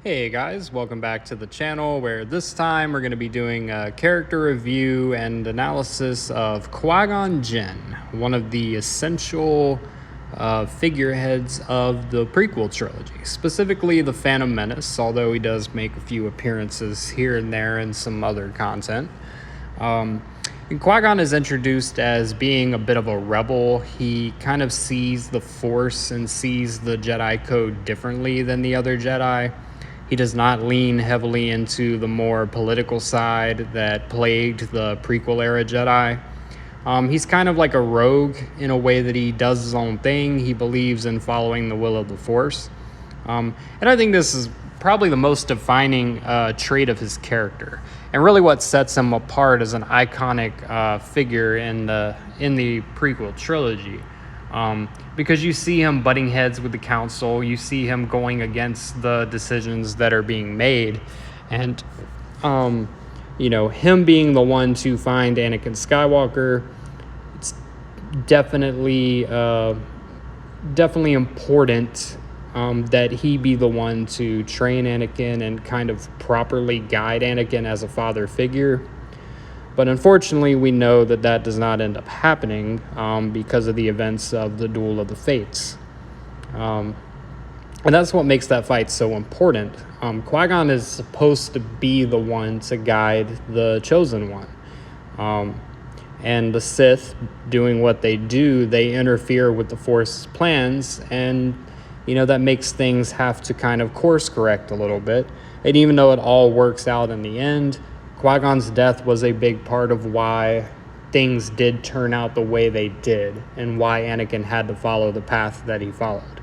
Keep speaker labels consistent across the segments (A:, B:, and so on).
A: Hey guys, welcome back to the channel where this time we're going to be doing a character review and analysis of Qui-Gon Jinn, one of the essential figureheads of the prequel trilogy, specifically The Phantom Menace, although he does make a few appearances here and there in some other content. And Qui-Gon is introduced as being a bit of a rebel. He kind of sees the Force and sees the Jedi Code differently than the other Jedi. He does not lean heavily into the more political side that plagued the prequel era Jedi. He's kind of like a rogue in a way that he does his own thing. He believes in following the will of the Force. And I think this is probably the most defining trait of his character, and really what sets him apart as an iconic figure in the prequel trilogy. Because you see him butting heads with the council, you see him going against the decisions that are being made, and him being the one to find Anakin Skywalker. It's definitely important that he be the one to train Anakin and kind of properly guide Anakin as a father figure. But unfortunately, we know that that does not end up happening because of the events of the Duel of the Fates. And that's what makes that fight so important. Qui-Gon is supposed to be the one to guide the Chosen One. And the Sith, doing what they do, they interfere with the Force's plans, and that makes things have to kind of course correct a little bit. And even though it all works out in the end, Qui-Gon's death was a big part of why things did turn out the way they did, and why Anakin had to follow the path that he followed.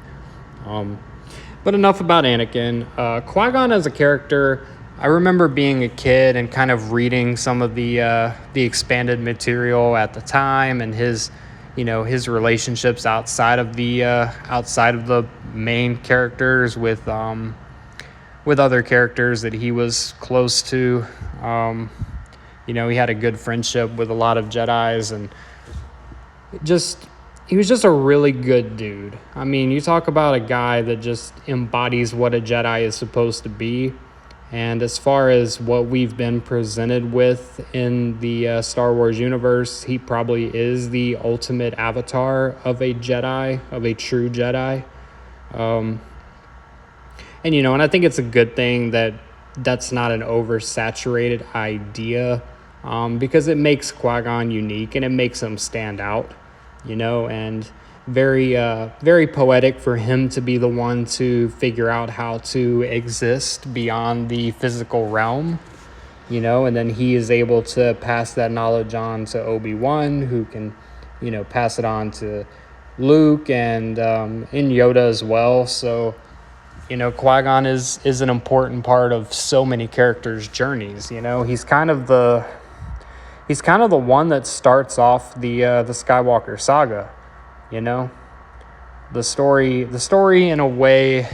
A: But enough about Anakin. Qui-Gon as a character, I remember being a kid and kind of reading some of the expanded material at the time, and his relationships outside of the main characters with other characters that he was close to. He had a good friendship with a lot of Jedis, and he was just a really good dude. I mean, you talk about a guy that just embodies what a Jedi is supposed to be. And as far as what we've been presented with in the Star Wars universe, he probably is the ultimate avatar of a Jedi, of a true Jedi. And I think it's a good thing that that's not an oversaturated idea, because it makes Qui-Gon unique and it makes him stand out, and very poetic for him to be the one to figure out how to exist beyond the physical realm, and then he is able to pass that knowledge on to Obi-Wan, who can, pass it on to Luke and in Yoda as well. So Qui-Gon is an important part of so many characters' journeys. He's kind of the one that starts off the Skywalker saga. The story in a way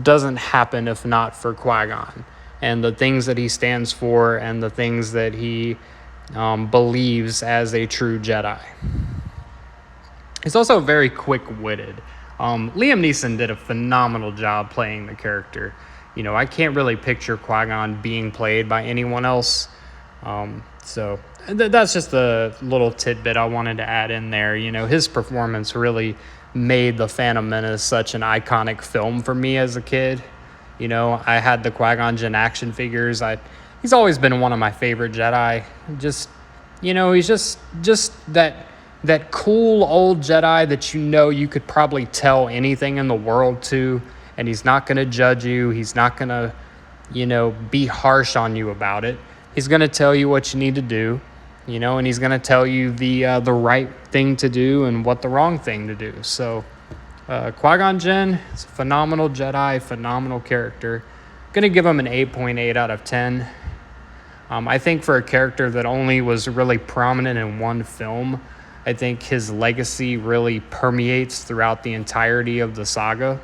A: doesn't happen if not for Qui-Gon and the things that he stands for and the things that he believes as a true Jedi. He's also very quick-witted. Liam Neeson did a phenomenal job playing the character. I can't really picture Qui-Gon being played by anyone else. So that's just a little tidbit I wanted to add in there. His performance really made The Phantom Menace such an iconic film for me as a kid. I had the Qui-Gon Jinn action figures. He's always been one of my favorite Jedi. He's just that cool old Jedi that you could probably tell anything in the world to, and he's not going to judge you. He's not going to, be harsh on you about it. He's going to tell you what you need to do, and he's going to tell you the right thing to do and what the wrong thing to do. So Qui-Gon Jinn is a phenomenal Jedi, phenomenal character. Going to give him an 8.8 out of 10. I think for a character that only was really prominent in one film, I think his legacy really permeates throughout the entirety of the saga.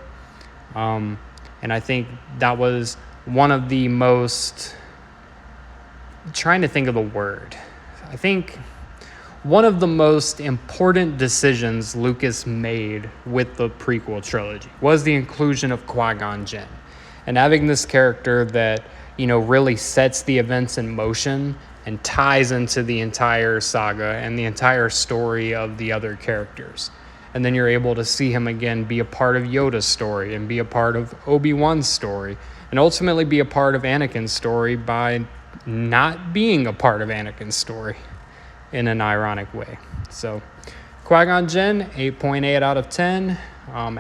A: And I think that was one of the most... trying to think of the word. I think one of the most important decisions Lucas made with the prequel trilogy was the inclusion of Qui-Gon Jinn. And having this character that, you know, really sets the events in motion and ties into the entire saga and the entire story of the other characters. And then you're able to see him again be a part of Yoda's story and be a part of Obi-Wan's story and ultimately be a part of Anakin's story by not being a part of Anakin's story in an ironic way. So Qui-Gon Jinn, 8.8 out of 10.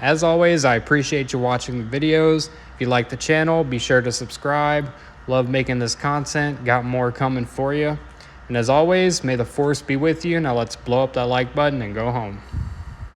A: As always, I appreciate you watching the videos. If you like the channel, be sure to subscribe. Love making this content. Got more coming for you. And as always, may the Force be with you. Now let's blow up that like button and go home.